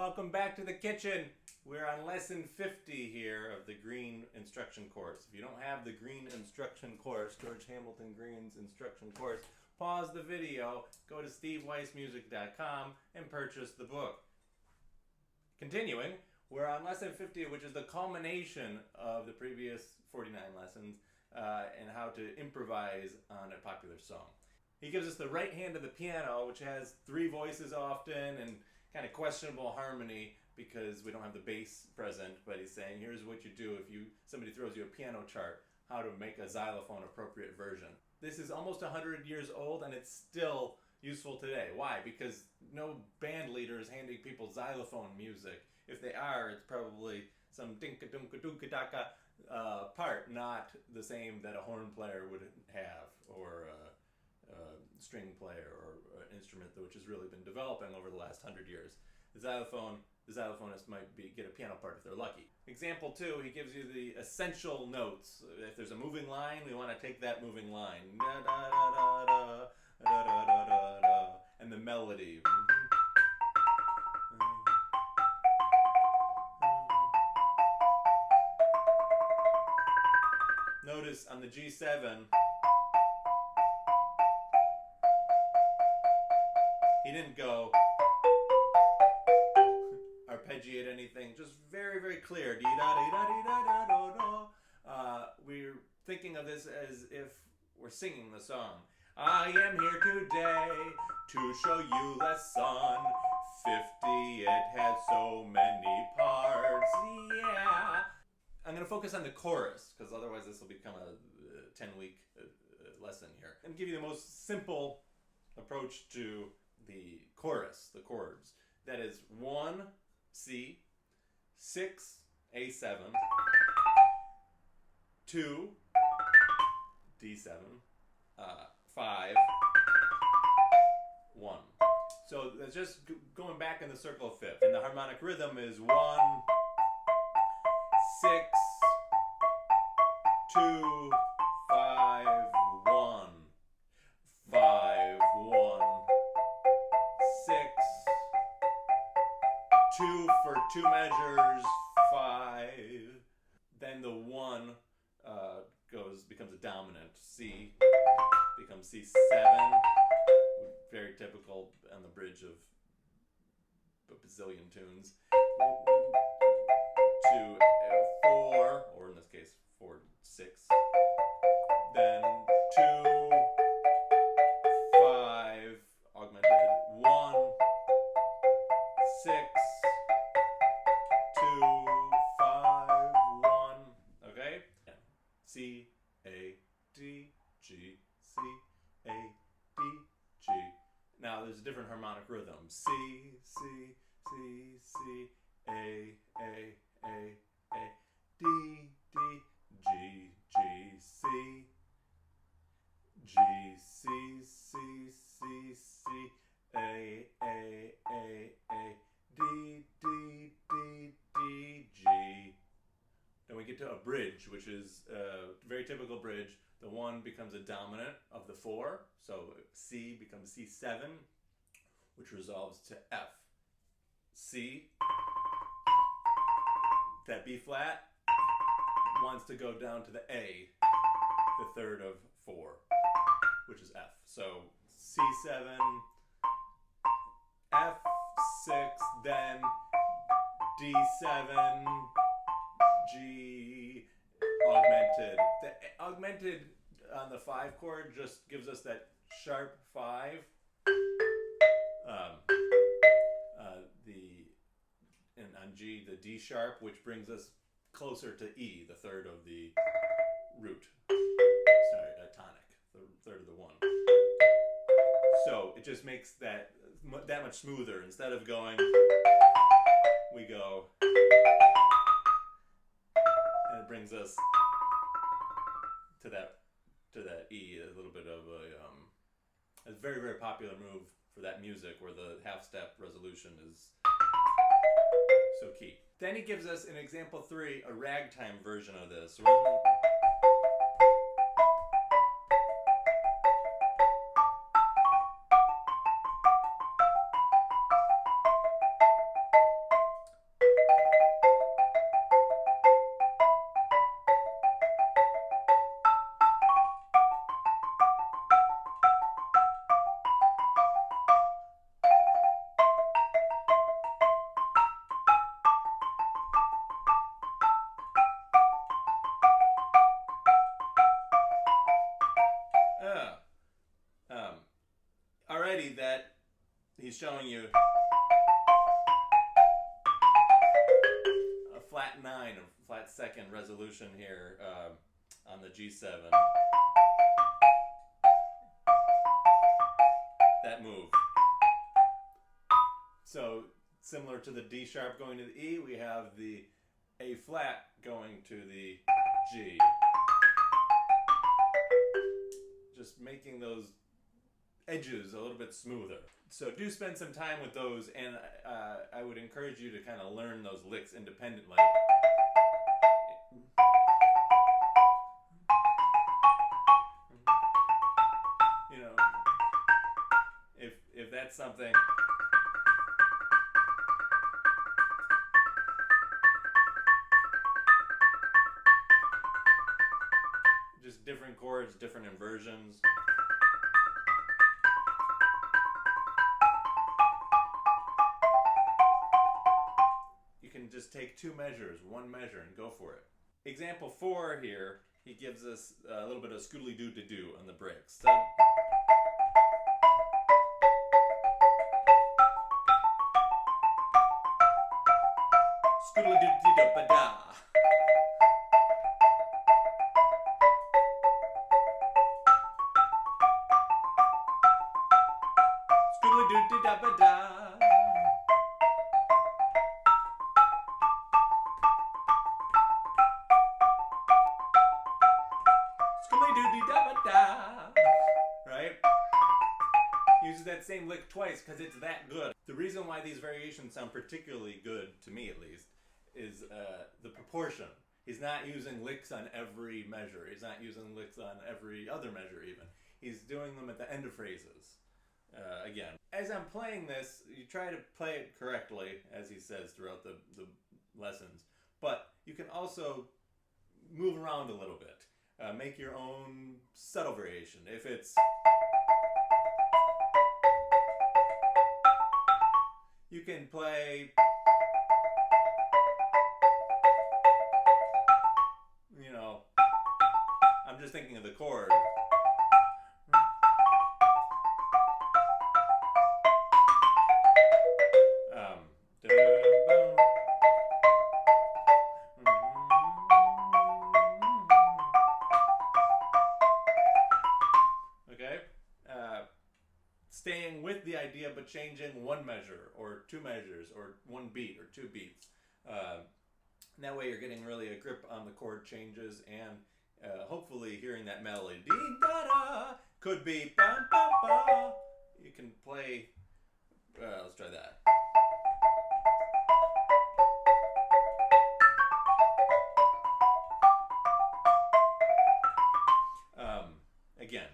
Welcome back to the kitchen. We're on lesson 50 here of the Green instruction course. If you don't have the Green instruction course, George Hamilton Green's instruction course, pause the video, go to steveweissmusic.com and purchase the book. Continuing, we're on lesson 50, which is the culmination of the previous 49 lessons and how to improvise on a popular song. He gives us the right hand of the piano, which has three voices often and kind of questionable harmony because we don't have the bass present, but he's saying here's what you do if somebody throws you a piano chart, how to make a xylophone appropriate version. This is almost 100 years old and it's still useful today. Why? Because no band leader is handing people xylophone music. If they are, it's probably some dinka-dunka-dunka-daka part, not the same that a horn player would have, or a string player, or an instrument which has really been developing over the last 100 years. The xylophonist might get a piano part if they're lucky. Example 2, he gives you the essential notes. If there's a moving line, we want to take that moving line. Da, da, da, da, da, da, da, da, da, and the melody. Notice on the G7, he didn't go arpeggiate anything, just very, very clear. We're thinking of this as if we're singing the song. I am here today to show you lesson 50. It has so many parts. Yeah. I'm going to focus on the chorus because otherwise this will become a 10-week lesson here. And give you the most simple approach to the chorus, the chords. That is 1 C, 6 A7, 2 D7, 5 1. So that's just going back in the circle of fifth. And the harmonic rhythm is 1 6 2 5 1 5 1 6 2 for 2 measures 5. Then the 1 becomes a dominant. C becomes C7. Very typical on the bridge of a bazillion tunes. To 4, or in this case 4 6. Then 2 5 augmented 1 6 2 5 1. Okay? C A D G C A D G. Now there's a different harmonic rhythm. C C C C A D D G G C G C C C C A D D D D G. Then we get to a bridge, which is a very typical bridge. The 1 becomes a dominant of the 4, so C becomes C7, which resolves to F. C, that B flat wants to go down to the A, the third of 4, which is F. So C7, F6, then D7, G, augmented. The augmented on the 5 chord just gives us that sharp 5. And on G, the D sharp, which brings us closer to E, the third of the root. Sorry, a tonic, the third of the 1. So it just makes that much smoother. Instead of going, we go, and it brings us to that E, a little bit of a very, very popular move for that music where the half-step resolution is so key. Then he gives us in example 3 a ragtime version of this. he's showing you a flat 9, a flat second resolution here on the G7. That move. So similar to the D sharp going to the E, we have the A flat going to the G. Just making those edges a little bit smoother. So do spend some time with those, and I would encourage you to kind of learn those licks independently. You know, if that's something. Just different chords, different inversions. You can just take 2 measures, 1 measure, and go for it. Example 4 here, he gives us a little bit of scoodly-doo-to-doo on the breaks. So, scoodly-doo-doo-da-ba-da. Scoodly-doo-doo-da-ba-da. Right? Uses that same lick twice because it's that good. The reason why these variations sound particularly good, to me at least, is the proportion. He's not using licks on every measure. He's not using licks on every other measure even. He's doing them at the end of phrases. Again, as I'm playing this, you try to play it correctly, as he says throughout the lessons, but you can also move around a little bit. Make your own subtle variation. If it's... You can play... You know, I'm just thinking of the chord. Staying with the idea but changing 1 measure or 2 measures or 1 beat or 2 beats. That way you're getting really a grip on the chord changes and hopefully hearing that melody. Dee-da-da, could be ba-ba-ba. You can play, let's try that. Again.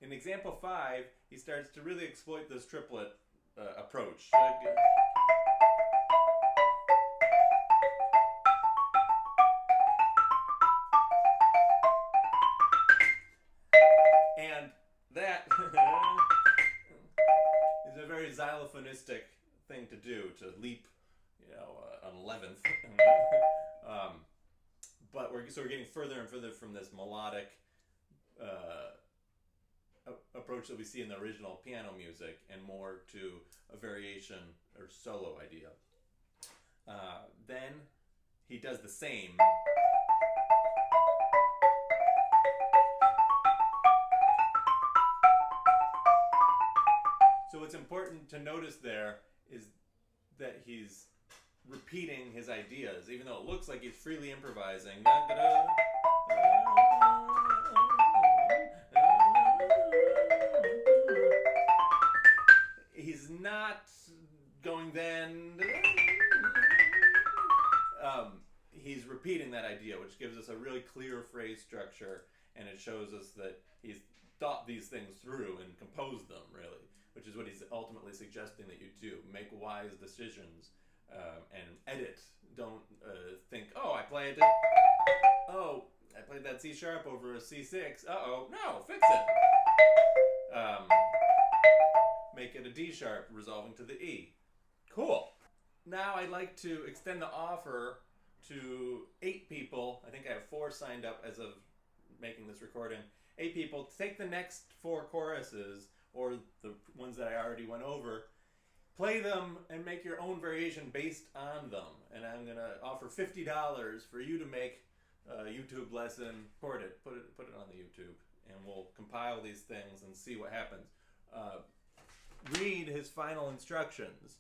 In example 5, he starts to really exploit this triplet approach. And that is a very xylophonistic thing to do, to leap, you know, an 11th. But we're getting further and further from this melodic approach that we see in the original piano music and more to a variation or solo idea. Then he does the same. So what's important to notice there is that he's repeating his ideas, even though it looks like he's freely improvising. He's not going then. He's repeating that idea, which gives us a really clear phrase structure, and it shows us that he's thought these things through and composed them, really, which is what he's ultimately suggesting that you do. Make wise decisions and edit. Don't think, oh, I played that C sharp over a C6. Uh-oh, no, fix it. Make it a D sharp, resolving to the E. Cool. Now I'd like to extend the offer to 8 people. I think I have 4 signed up as of making this recording. 8 people. Take the next 4 choruses, or the ones that I already went over, play them and make your own variation based on them. And I'm gonna offer $50 for you to make a YouTube lesson, put it on the YouTube, and we'll compile these things and see what happens. Read his final instructions.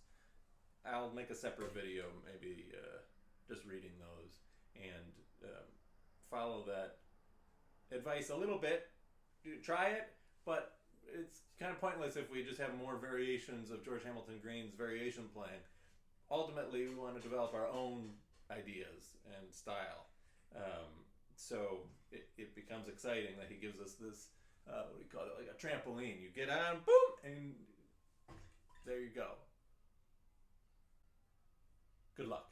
I'll make a separate video, maybe just reading those, and follow that advice a little bit. Try it, but it's kind of pointless if we just have more variations of George Hamilton Green's variation playing. Ultimately, we want to develop our own ideas and style. So it becomes exciting that he gives us this, what do you call it, like a trampoline. You get on, boom, and there you go. Good luck.